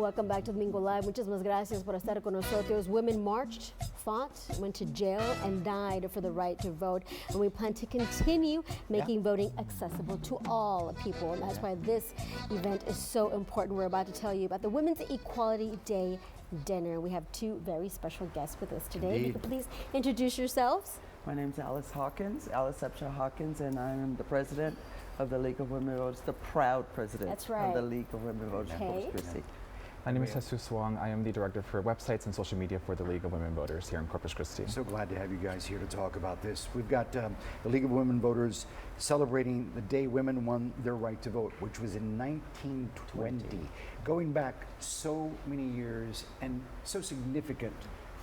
welcome back to Domingo Live. Muchísimas gracias por estar con nosotros. Women marched, fought, went to jail, and died for the right to vote. And we plan to continue making voting accessible to all people. And that's why this event is so important. We're about to tell you about the Women's Equality Day dinner. We have two very special guests with us today. If you could please introduce yourselves. My name's Alice Hawkins, Alice Upshaw Hawkins, and I am the president of the League of Women Voters, the proud president of the League of Women Voters in Corpus Christi. My name is Jesus Wong. I am the director for websites and social media for the League of Women Voters here in Corpus Christi. So glad to have you guys here to talk about this. We've got the League of Women Voters celebrating the day women won their right to vote, which was in 1920. Going back so many years and so significant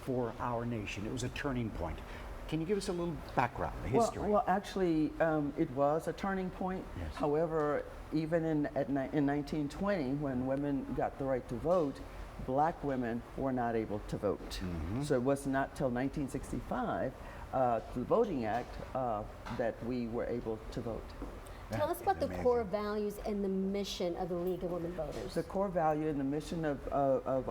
for our nation. It was a turning point. Can you give us a little background, the history? Well, actually, it was a turning point. Yes. However, even in 1920, when women got the right to vote, black women were not able to vote. Mm-hmm. So it was not till 1965, the Voting Act, that we were able to vote. Tell us about the core values and the mission of the League of Women Voters. The core value and the mission of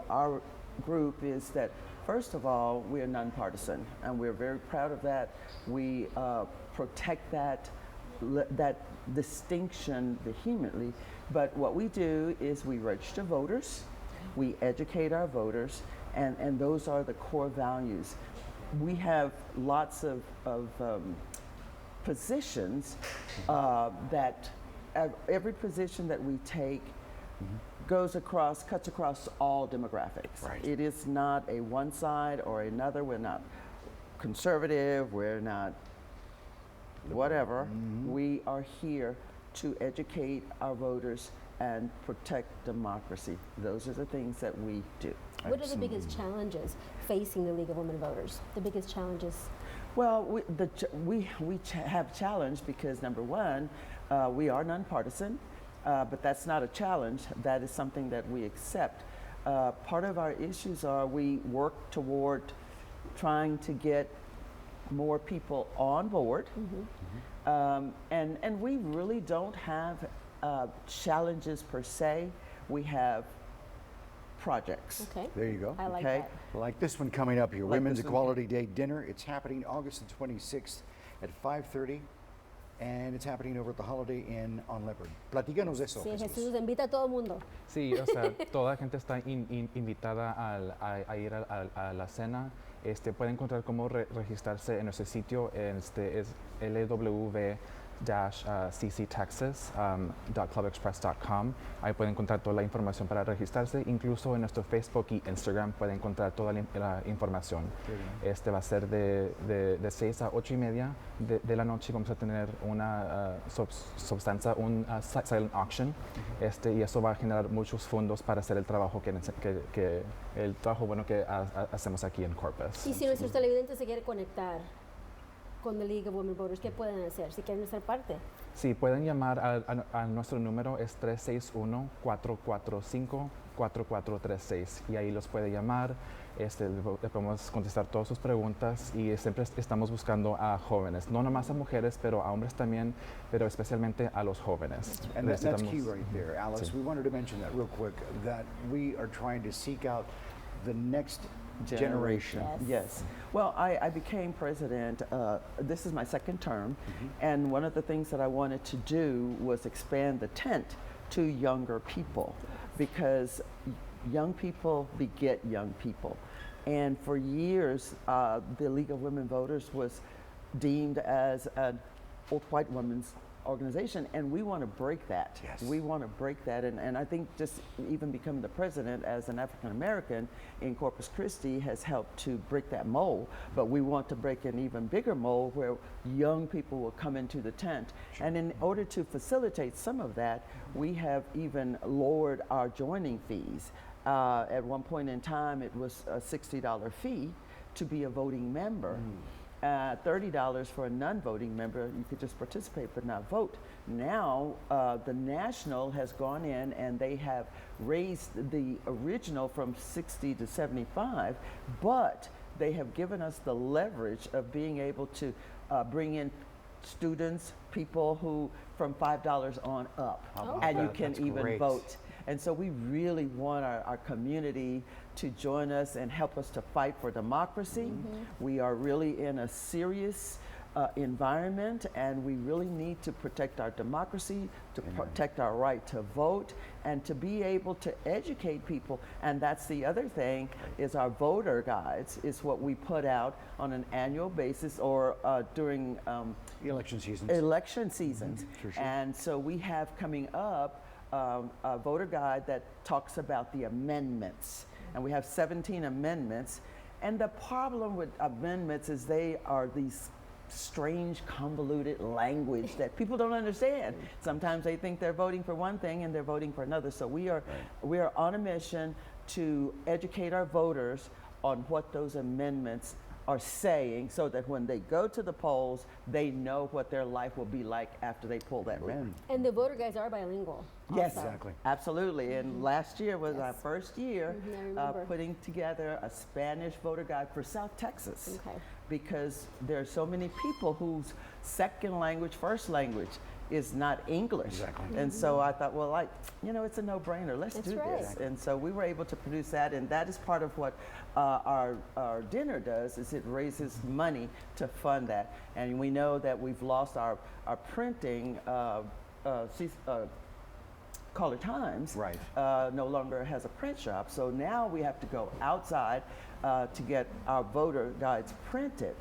our group is that, first of all, we are nonpartisan, and we're very proud of that. We protect that distinction vehemently. But what we do is we register voters, we educate our voters, and those are the core values. We have lots of positions that every position that we take cuts across all demographics. Right. It is not a one side or another. We're not conservative, we're not whatever. Mm-hmm. We are here to educate our voters and protect democracy. Those are the things that we do. What are the biggest challenges facing the League of Women Voters? The biggest challenges? Well, we have challenge because, number one, we are nonpartisan, but that's not a challenge. That is something that we accept. Part of our issues are we work toward trying to get more people on board, and we really don't have challenges per se. We have projects. Okay. There you go. I like Okay. that. Like this one coming up here, Like Women's this one. Equality Day dinner. It's happening August the 26th at 5:30, and it's happening over at the Holiday Inn on Leopard. Platícanos de eso. Sí, Jesús. Jesús, invita a todo el mundo. Sí, o sea, toda la gente está invitada a ir a la cena. Pueden encontrar cómo registrarse en nuestro sitio. Es lw-cctexas.clubexpress.com. Ahí pueden encontrar toda la información para registrarse. Incluso en nuestro Facebook y Instagram pueden encontrar toda la información. Va a ser de 6 a 8 y media de la noche. Vamos a tener una substancia, un silent auction. Y eso va a generar muchos fondos para hacer el trabajo el trabajo bueno que hacemos aquí en Corpus. Y si nuestros televidentes se quieren conectar con la League of Women Voters, ¿qué pueden hacer si quieren ser parte? Sí, pueden llamar a nuestro número, es 361-445-4436, y ahí los puede llamar. Le podemos contestar todas sus preguntas, y siempre estamos buscando a jóvenes, no nomás a mujeres, pero a hombres también, pero especialmente a los jóvenes. And that's key right there, Alice. We wanted to mention that real quick, that we are trying to seek out the next generation. Yes. Well, I became president. This is my second term, and one of the things that I wanted to do was expand the tent to younger people, because young people beget young people. And for years, the League of Women Voters was deemed as an old white women's organization, and we want to break that. Yes. We want to break that, and I think just even becoming the president as an African American in Corpus Christi has helped to break that mold, but we want to break an even bigger mold where young people will come into the tent. And in order to facilitate some of that, we have even lowered our joining fees. At one point in time, it was a $60 fee to be a voting member. $30 for a non-voting member. You could just participate but not vote. Now, the National has gone in and they have raised the original from 60 to 75, but they have given us the leverage of being able to bring in students, people who from $5 on up, and you can even vote. And so we really want our community to join us and help us to fight for democracy. We are really in a serious environment, and we really need to protect our democracy, to protect our right to vote, and to be able to educate people. And that's the other thing, is our voter guides is what we put out on an annual basis, or during Election seasons. election seasons. Sure. And so we have coming up a voter guide that talks about the amendments. And we have 17 amendments. And the problem with amendments is they are these strange, convoluted language that people don't understand. Sometimes they think they're voting for one thing and they're voting for another. So we are on a mission to educate our voters on what those amendments are saying, so that when they go to the polls, they know what their life will be like after they pull that vote. And the voter guides are bilingual. Yes, also. Exactly. absolutely. And last year was our first year I remember. putting together a Spanish voter guide for South Texas. Okay. Because there are so many people whose second language, first language is not English. Exactly. And so I thought, well, it's a no-brainer. Let's That's do right. this. And so we were able to produce that, and that is part of what our dinner does, is it raises money to fund that. And we know that we've lost our printing, Caller Times Right. no longer has a print shop. So now we have to go outside to get our voter guides printed.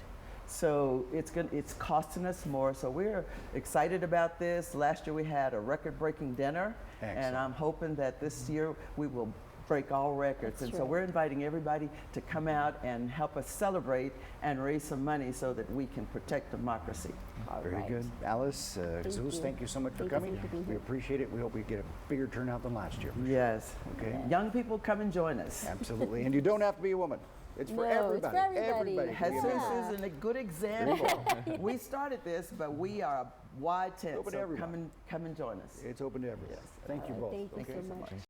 So it's costing us more. So we're excited about this. Last year we had a record-breaking dinner, and Excellent. I'm hoping that this year we will break all records. And so we're inviting everybody to come out and help us celebrate and raise some money so that we can protect democracy. All Very right. good. Alice, Jesus, you. thank you so much for Thank you coming. for being We here. appreciate it. We hope we get a bigger turnout than last year. Yes. Okay. Young people, come and join us. Absolutely. And you don't have to be a woman. It's for No, it's everybody. for everybody. can be a Jesus member. is a good example. We started this, but we are a wide tent, Open to so everyone. come and join us. It's open to everyone. Thank you both. Thank you Okay? so much.